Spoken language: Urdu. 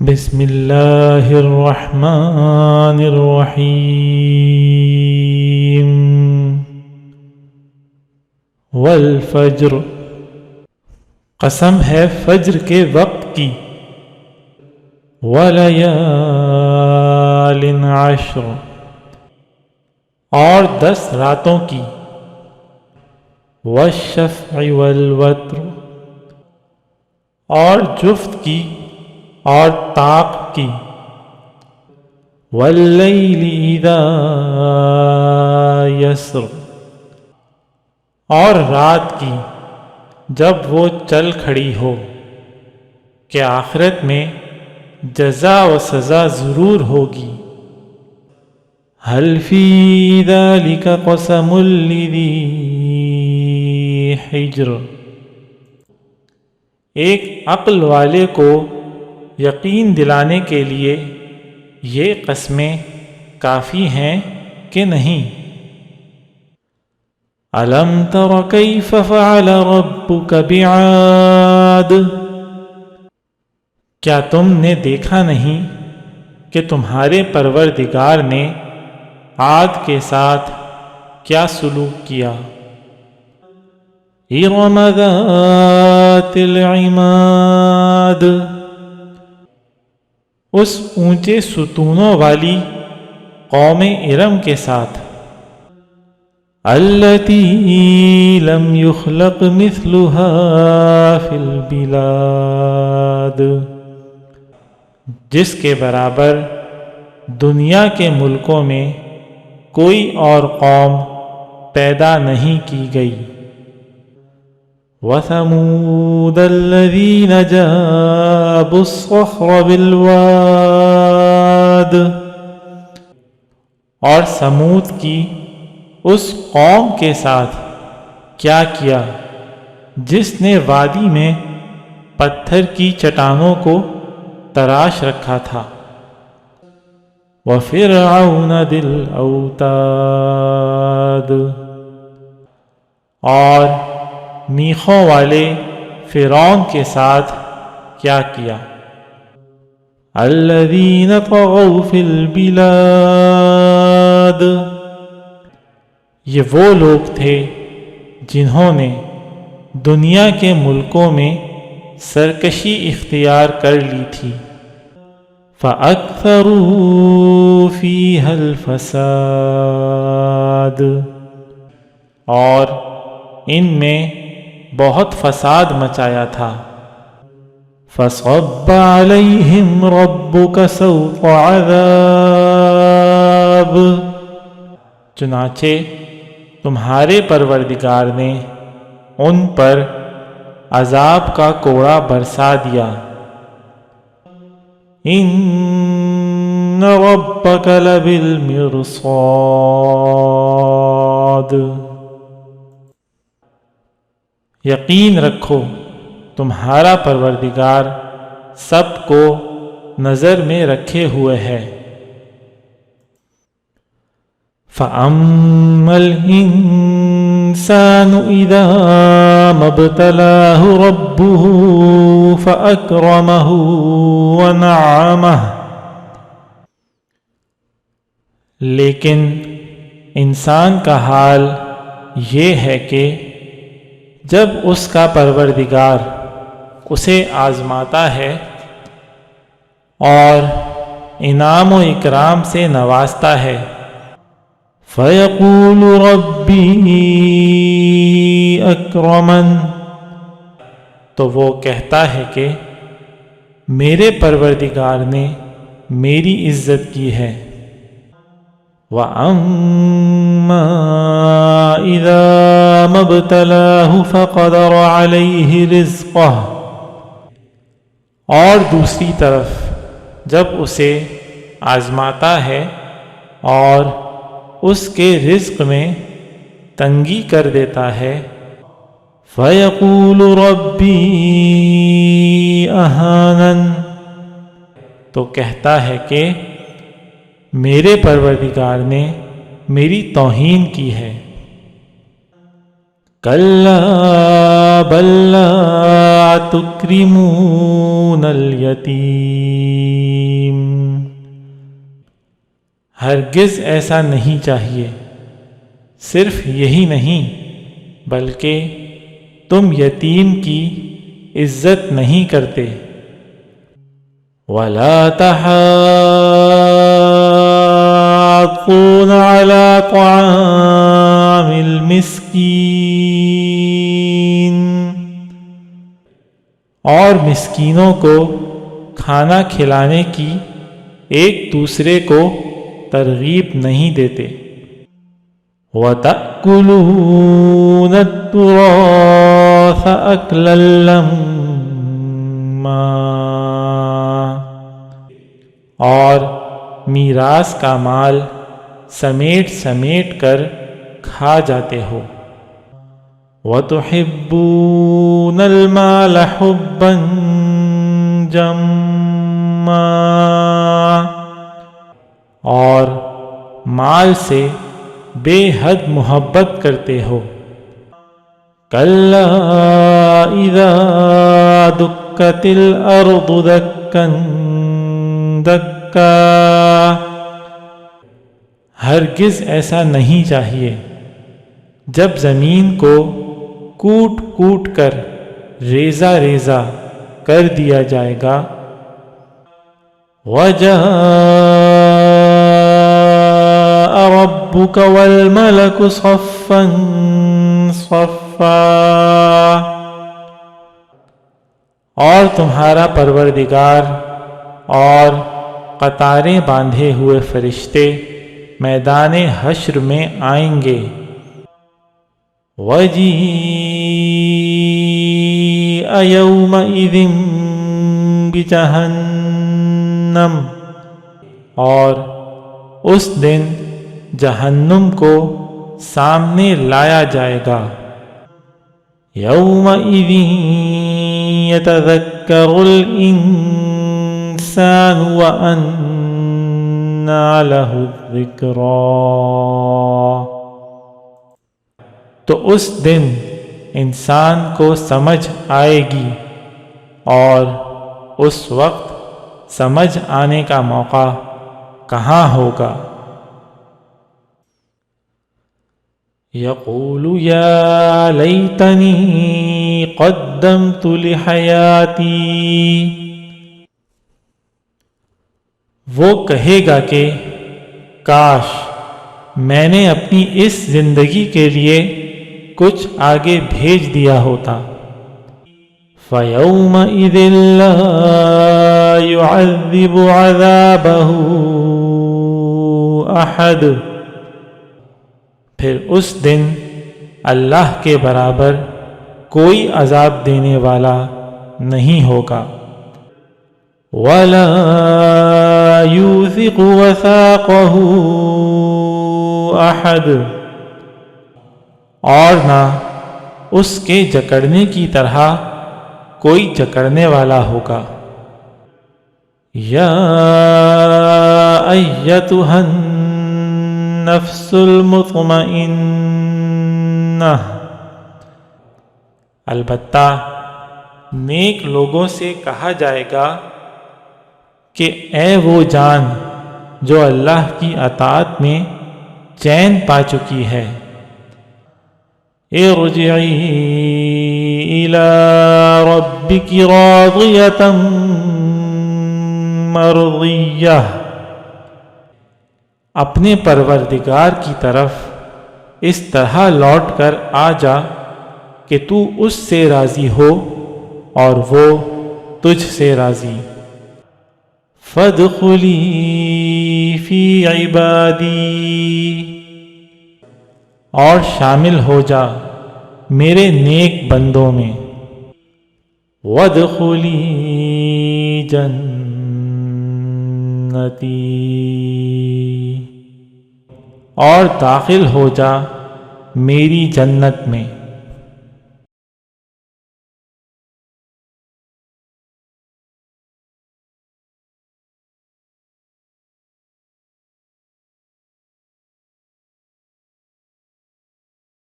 بسم اللہ الرحمن الرحیم والفجر، قسم ہے فجر کے وقت کی، ولیال عشر، اور 10 راتوں کی، والشفع والوتر، اور جفت کی اور طاق کی، واللیل اذا یسر، اور رات کی جب وہ چل کھڑی ہو، کہ آخرت میں جزا و سزا ضرور ہوگی۔ هل فی ذلک قسم لذی حجر، ایک عقل والے کو یقین دلانے کے لیے یہ قسمیں کافی ہیں کہ نہیں؟ الم تر کیف فعل ربک بعاد، کیا تم نے دیکھا نہیں کہ تمہارے پروردگار نے عاد کے ساتھ کیا سلوک کیا؟ ارم ذات العماد، اس اونچے ستونوں والی قوم ارم کے ساتھ، التی لم یخلق مثلها فی البلاد، جس کے برابر دنیا کے ملکوں میں کوئی اور قوم پیدا نہیں کی گئی۔ وَثَمُودَ الَّذِينَ جَابُوا الصَّخْرَ بِالْوَادِ، اور سمود کی اس قوم کے ساتھ کیا کیا جس نے وادی میں پتھر کی چٹانوں کو تراش رکھا تھا۔ وَفِرْعَوْنَ ذِي الْأَوْتَادِ، اور میخوں والے فرعون کے ساتھ کیا کیا؟ الذین طغوا فی البلاد، یہ وہ لوگ تھے جنہوں نے دنیا کے ملکوں میں سرکشی اختیار کر لی تھی۔ فَأَكْثَرُوا فِيهَا الْفَسَادَ، اور ان میں بہت فساد مچایا تھا۔ فَصَبَّ عَلَيْهِمْ رَبُّكَ سَوْطَ عَذَابٍ، چنانچہ تمہارے پروردگار نے ان پر عذاب کا کوڑا برسا دیا۔ ان ربک لبالمرصاد، یقین رکھو تمہارا پروردگار سب کو نظر میں رکھے ہوئے ہے۔ فَأَمَّا الْإِنسَانُ إِذَا مَا ابْتَلَاهُ رَبُّهُ فَأَكْرَمَهُ وَنَعَّمَهُ، لیکن انسان کا حال یہ ہے کہ جب اس کا پروردگار اسے آزماتا ہے اور انعام و اکرام سے نوازتا ہے، فَيَقُولُ رَبِّي أَكْرَمَنِ، تو وہ کہتا ہے کہ میرے پروردگار نے میری عزت کی ہے۔ وَأَمَّا إِذَا مَا ابْتَلَاهُ فَقَدَرَ عَلَيْهِ رِزْقَهُ، اور دوسری طرف جب اسے آزماتا ہے اور اس کے رزق میں تنگی کر دیتا ہے، فَيَقُولُ رَبِّي أَهَانَنِ، تو کہتا ہے کہ میرے پروردگار نے میری توہین کی ہے۔ کَلَّا بل لا تکرمون الیتیم، ہرگز ایسا نہیں چاہیے، صرف یہی نہیں بلکہ تم یتیم کی عزت نہیں کرتے۔ وَلَا تَحَاضُّونَ عَلَى طَعَامِ الْمِسْكِينِ، اور مسکینوں کو کھانا کھلانے کی ایک دوسرے کو ترغیب نہیں دیتے۔ وَتَأْكُلُونَ التُّرَاثَ أَكْلًا لَمًّا، اور میراث کا مال سمیٹ سمیٹ کر کھا جاتے ہو۔ وَتُحِبُّونَ الْمَالَ حُبًّا جَمًّا، اور مال سے بے حد محبت کرتے ہو۔ کَلَّا اِذَا دُکَّتِ الْأَرْضُ دَکًّا دَکًّا، ہرگز ایسا نہیں چاہیے جب زمین کو کوٹ کوٹ کر ریزہ ریزہ کر دیا جائے گا۔ وَجَاءَ رَبُّكَ وَالْمَلَكُ صَفًّا صَفًّا، اور تمہارا پروردگار اور قطاریں باندھے ہوئے فرشتے میدان حشر میں آئیں گے۔ وَجِيءَ يَوْمَئِذٍ بِجَهَنَّمَ، اور اس دن جہنم کو سامنے لایا جائے گا۔ يَوْمَئِذٍ يَتَذَكَّرُ الْإِنسَانُ وَأَنَّىٰ لَهُ الذِّكْرَىٰ، تو اس دن انسان کو سمجھ آئے گی، اور اس وقت سمجھ آنے کا موقع کہاں ہوگا۔ یقول یا لیتنی قدمت لحیاتی، وہ کہے گا کہ کاش میں نے اپنی اس زندگی کے لیے کچھ آگے بھیج دیا ہوتا۔ فَيَوْمَئِذٍ لَا يُعَذِّبُ عَذَابَهُ أَحَدٌ، پھر اس دن اللہ کے برابر کوئی عذاب دینے والا نہیں ہوگا۔ وَلَا يُوثِقُ وَثَاقَهُ أَحَدٌ، اور نہ اس کے جکڑنے کی طرح کوئی جکڑنے والا ہوگا۔ یا ایتھا النفس المطمئنہ، البتہ نیک لوگوں سے کہا جائے گا کہ اے وہ جان جو اللہ کی اطاعت میں چین پا چکی ہے، ارجعی الی ربک راضیۃ مرضیہ، اپنے پروردگار کی طرف اس طرح لوٹ کر آ جا کہ تو اس سے راضی ہو اور وہ تجھ سے راضی۔ فادخلی فی عبادی، اور شامل ہو جا میرے نیک بندوں میں۔ وادخلی جنتی، اور داخل ہو جا میری جنت میں۔